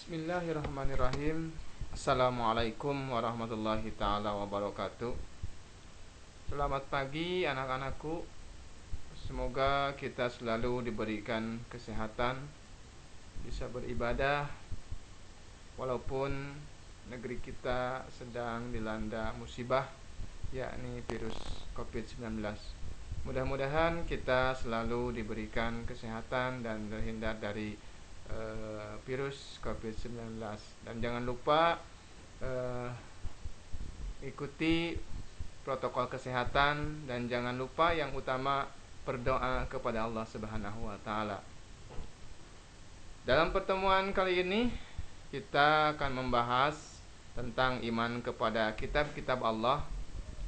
Bismillahirrahmanirrahim. Assalamualaikum warahmatullahi ta'ala wabarakatuh. Selamat pagi anak-anakku. Semoga kita selalu diberikan kesehatan, bisa beribadah walaupun negeri kita sedang dilanda musibah, yakni virus COVID-19. Mudah-mudahan kita selalu diberikan kesehatan dan terhindar dari virus COVID-19. Dan jangan lupa ikuti protokol kesehatan, dan jangan lupa yang utama berdoa kepada Allah Subhanahu wa taala. Dalam pertemuan kali ini kita akan membahas tentang iman kepada kitab-kitab Allah,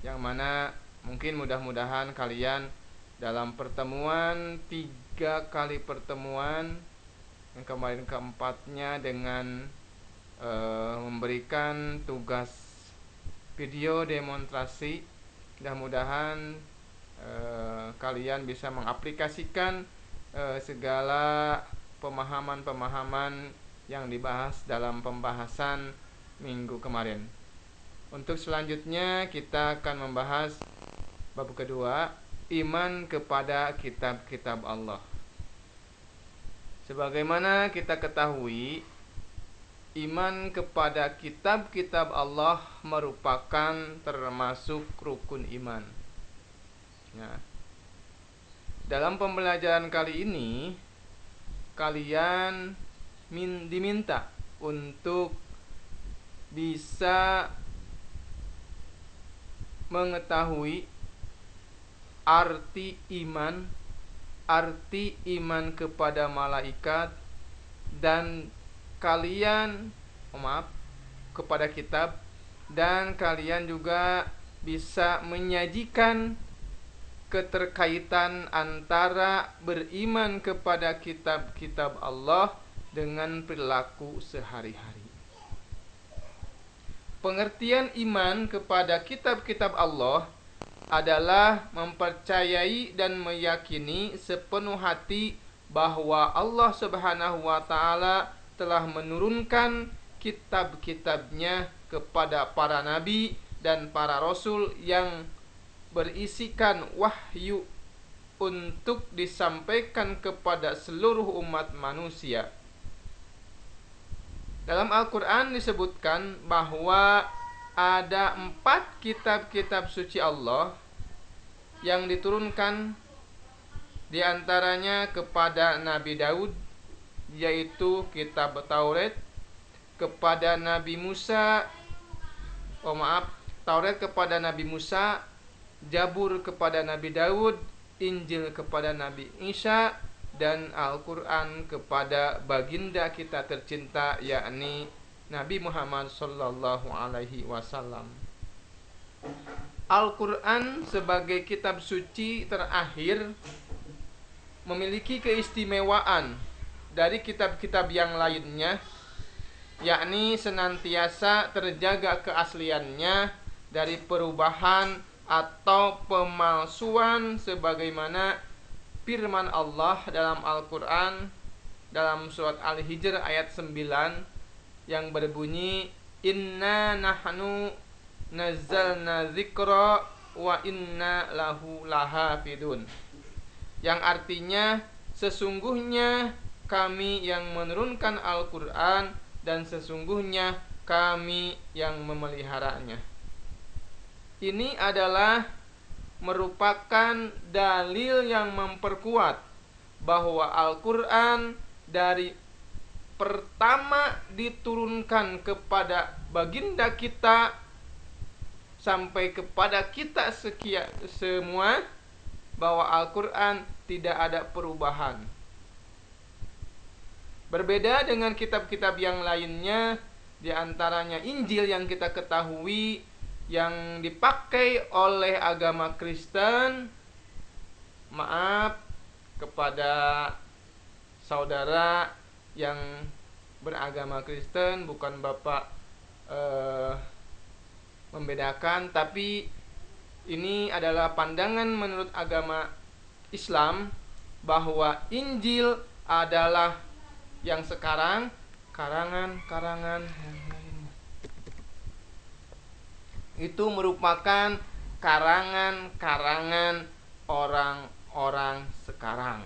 yang mana mungkin mudah-mudahan kalian dalam pertemuan 3 kali pertemuan, yang kemarin keempatnya dengan memberikan tugas video demonstrasi, mudah-mudahan kalian bisa mengaplikasikan segala pemahaman-pemahaman yang dibahas dalam pembahasan minggu kemarin. Untuk selanjutnya kita akan membahas bab kedua, iman kepada kitab-kitab Allah. Sebagaimana kita ketahui, iman kepada kitab-kitab Allah merupakan termasuk rukun iman. Ya. Dalam pembelajaran kali ini, kalian diminta untuk bisa mengetahui arti iman kepada malaikat, dan kepada kitab, dan kalian juga bisa menyajikan keterkaitan antara beriman kepada kitab-kitab Allah dengan perilaku sehari-hari. Pengertian iman kepada kitab-kitab Allah adalah mempercayai dan meyakini sepenuh hati bahwa Allah Subhanahu wa taala telah menurunkan kitab-kitabnya kepada para nabi dan para rasul yang berisikan wahyu untuk disampaikan kepada seluruh umat manusia. Dalam Al-Quran disebutkan bahwa ada 4 kitab-kitab suci Allah yang diturunkan, diantaranya kepada Nabi Daud, yaitu kitab Taurat, kepada Nabi Musa, Taurat kepada Nabi Musa, Zabur kepada Nabi Daud, Injil kepada Nabi Isa, dan Al-Quran kepada baginda kita tercinta, yakni Nabi Muhammad sallallahu alaihi wasallam. Al-Quran sebagai kitab suci terakhir memiliki keistimewaan dari kitab-kitab yang lainnya, yakni senantiasa terjaga keasliannya dari perubahan atau pemalsuan, sebagaimana firman Allah dalam Al-Quran dalam surat Al-Hijr ayat 9 yang berbunyi, Inna nahnu nazzalna dzikra wa inna lahu lahafidun, yang artinya sesungguhnya kami yang menurunkan Al-Quran dan sesungguhnya kami yang memeliharanya. Ini adalah merupakan dalil yang memperkuat bahwa Al-Quran dari pertama diturunkan kepada baginda kita sampai kepada kita semua, bahwa Al-Quran tidak ada perubahan. Berbeda dengan kitab-kitab yang lainnya, diantaranya Injil yang kita ketahui yang dipakai oleh agama Kristen. Maaf kepada saudara yang beragama Kristen, bukan Bapak membedakan, tapi ini adalah pandangan menurut agama Islam bahwa Injil adalah yang sekarang karangan-karangan yang lainnya. Itu merupakan karangan-karangan orang-orang sekarang.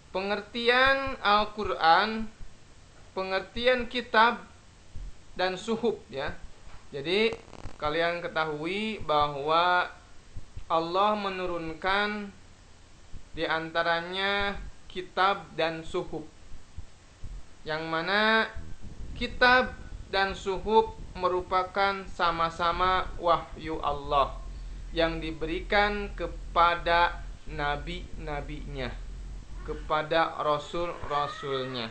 Pengertian Al-Quran, pengertian kitab dan suhuf ya. Jadi kalian ketahui bahwa Allah menurunkan di antaranya kitab dan suhuf, yang mana kitab dan suhuf merupakan sama-sama wahyu Allah yang diberikan kepada nabi-nabinya, kepada rasul-rasulnya.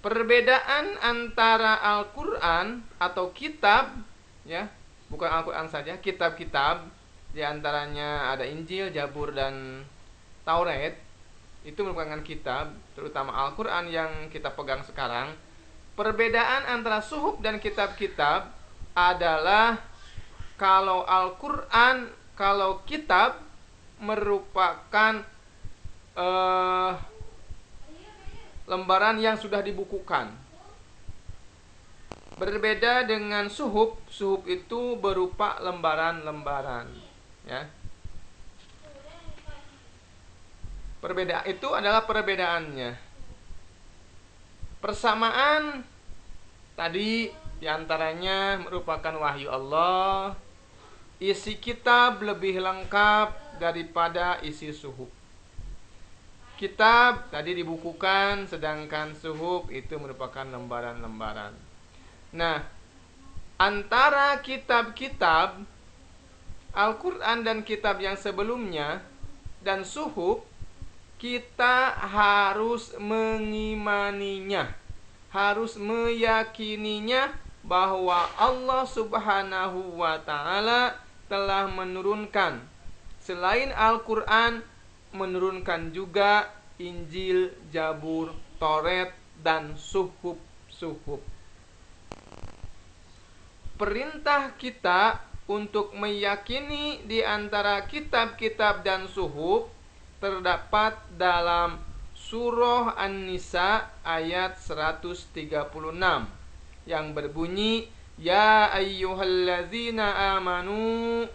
Perbedaan antara Al-Quran atau kitab ya, bukan Al-Quran saja, kitab-kitab, di antaranya ada Injil, Zabur dan Taurat, itu merupakan kitab, terutama Al-Quran yang kita pegang sekarang. Perbedaan antara suhuf dan kitab-kitab adalah kalau Al-Quran, kalau kitab merupakan lembaran yang sudah dibukukan. Berbeda dengan suhuf, suhuf itu berupa lembaran-lembaran ya. Perbedaan itu adalah perbedaannya. Persamaan tadi diantaranya merupakan wahyu Allah. Isi kitab lebih lengkap daripada isi suhuf. Kitab tadi dibukukan, sedangkan suhuf itu merupakan lembaran-lembaran. Nah, antara kitab-kitab Al-Quran dan kitab yang sebelumnya dan suhuf, kita harus mengimaninya, harus meyakininya bahwa Allah Subhanahu wa ta'ala telah menurunkan, selain Al-Quran, menurunkan juga Injil, Zabur, Taurat, dan suhuf-suhuf. Perintah kita untuk meyakini di antara kitab-kitab dan suhuf terdapat dalam surah An-Nisa ayat 136 yang berbunyi, Ya ayyuhallazina amanu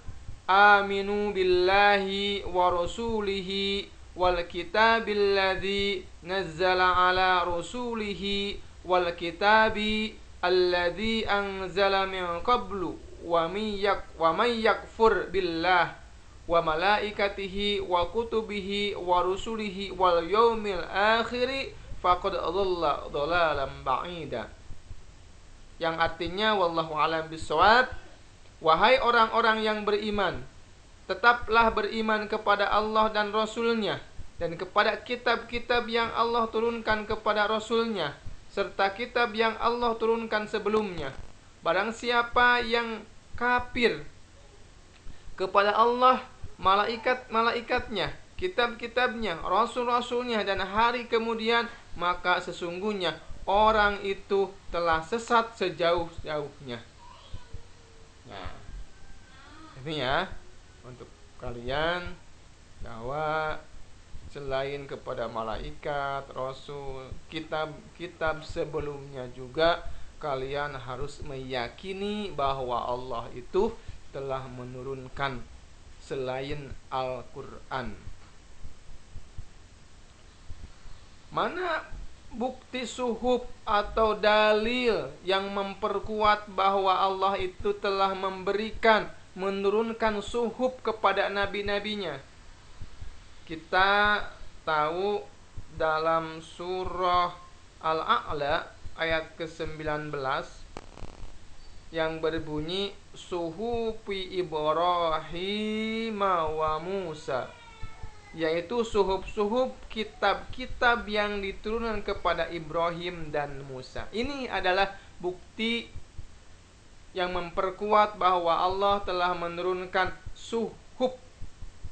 aminu billahi wa rasulihi wal kitabil ladzi nazzala ala rasulihi wal kitabi alladzi anzala min qablu wa man yakfur billah wa malaikatihi wa kutubihi wa rusulihi wal yaumil akhiri faqad dhalla dhalalan ba'ida. Yang artinya wallahu a'lam bishawab, wahai orang-orang yang beriman, tetaplah beriman kepada Allah dan Rasul-Nya, dan kepada kitab-kitab yang Allah turunkan kepada Rasul-Nya, serta kitab yang Allah turunkan sebelumnya. Barang siapa yang kafir kepada Allah, malaikat-malaikatnya, kitab-kitabnya, rasul-rasulnya, dan hari kemudian, maka sesungguhnya orang itu telah sesat sejauh-jauhnya. Nah, ini ya untuk kalian, bahwa selain kepada malaikat, rasul, kitab-kitab sebelumnya juga kalian harus meyakini bahwa Allah itu telah menurunkan selain Al-Quran. Mana bukti suhuf atau dalil yang memperkuat bahwa Allah itu telah menurunkan suhuf kepada nabi-nabinya? Kita tahu dalam surah Al-A'la ayat ke-19 yang berbunyi suhufi Ibrahim wa Musa, yaitu suhuf-suhuf kitab-kitab yang diturunkan kepada Ibrahim dan Musa. Ini adalah bukti yang memperkuat bahwa Allah telah menurunkan suhuf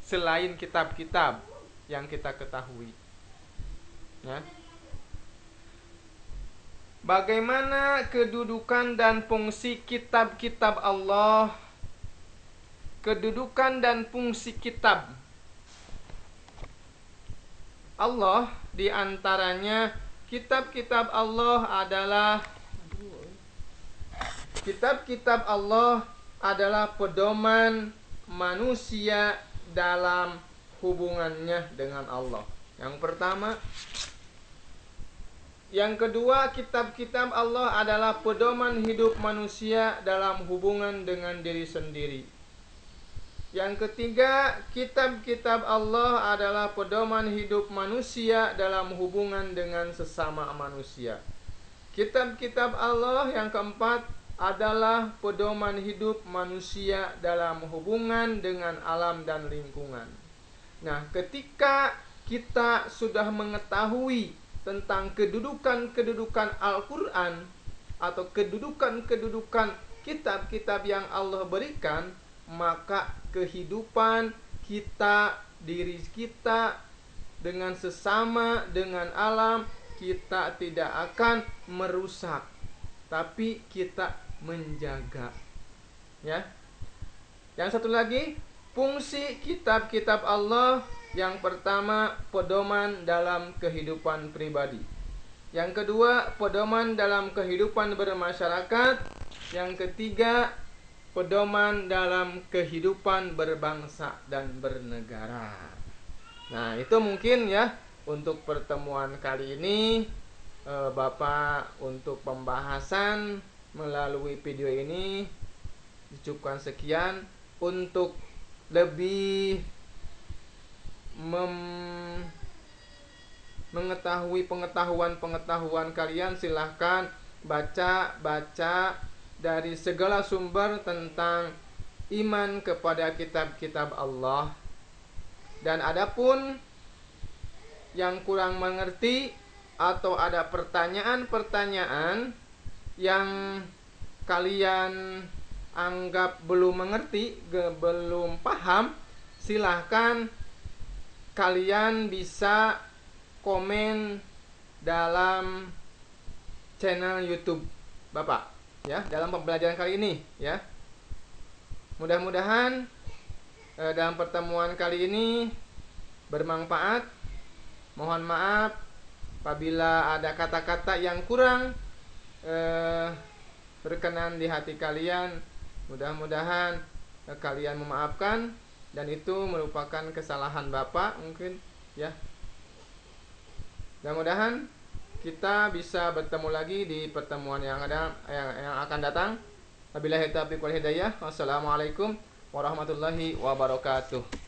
selain kitab-kitab yang kita ketahui. Ya. Bagaimana kedudukan dan fungsi kitab-kitab Allah? Kedudukan dan fungsi kitab. Allah di antaranya kitab-kitab Allah adalah pedoman manusia dalam hubungannya dengan Allah. Yang pertama. Yang kedua, kitab-kitab Allah adalah pedoman hidup manusia dalam hubungan dengan diri sendiri. Yang ketiga, kitab-kitab Allah adalah pedoman hidup manusia dalam hubungan dengan sesama manusia. Kitab-kitab Allah yang keempat adalah pedoman hidup manusia dalam hubungan dengan alam dan lingkungan. Nah, ketika kita sudah mengetahui tentang kedudukan-kedudukan Al-Quran atau kedudukan-kedudukan kitab-kitab yang Allah berikan, maka kehidupan kita, diri kita dengan sesama, dengan alam, kita tidak akan merusak, tapi kita menjaga. Ya. Yang satu lagi, fungsi kitab-kitab Allah. Yang pertama, pedoman dalam kehidupan pribadi. Yang kedua, pedoman dalam kehidupan bermasyarakat. Yang ketiga, pedoman dalam kehidupan berbangsa dan bernegara. Nah, itu mungkin ya untuk pertemuan kali ini. Bapak untuk pembahasan melalui video ini dicukupkan sekian. Untuk lebih mengetahui pengetahuan kalian, silahkan baca dari segala sumber tentang iman kepada kitab-kitab Allah. Dan adapun yang kurang mengerti atau ada pertanyaan-pertanyaan yang kalian anggap belum mengerti, belum paham, silahkan kalian bisa komen dalam channel YouTube Bapak ya, dalam pembelajaran kali ini ya. Mudah-mudahan dalam pertemuan kali ini bermanfaat. Mohon maaf apabila ada kata-kata yang kurang berkenan di hati kalian. Mudah-mudahan kalian memaafkan, dan itu merupakan kesalahan Bapak mungkin ya. Mudah-mudahan kita bisa bertemu lagi di pertemuan yang akan datang. Wabillahi taufiq wal hidayah. Wassalamualaikum warahmatullahi wabarakatuh.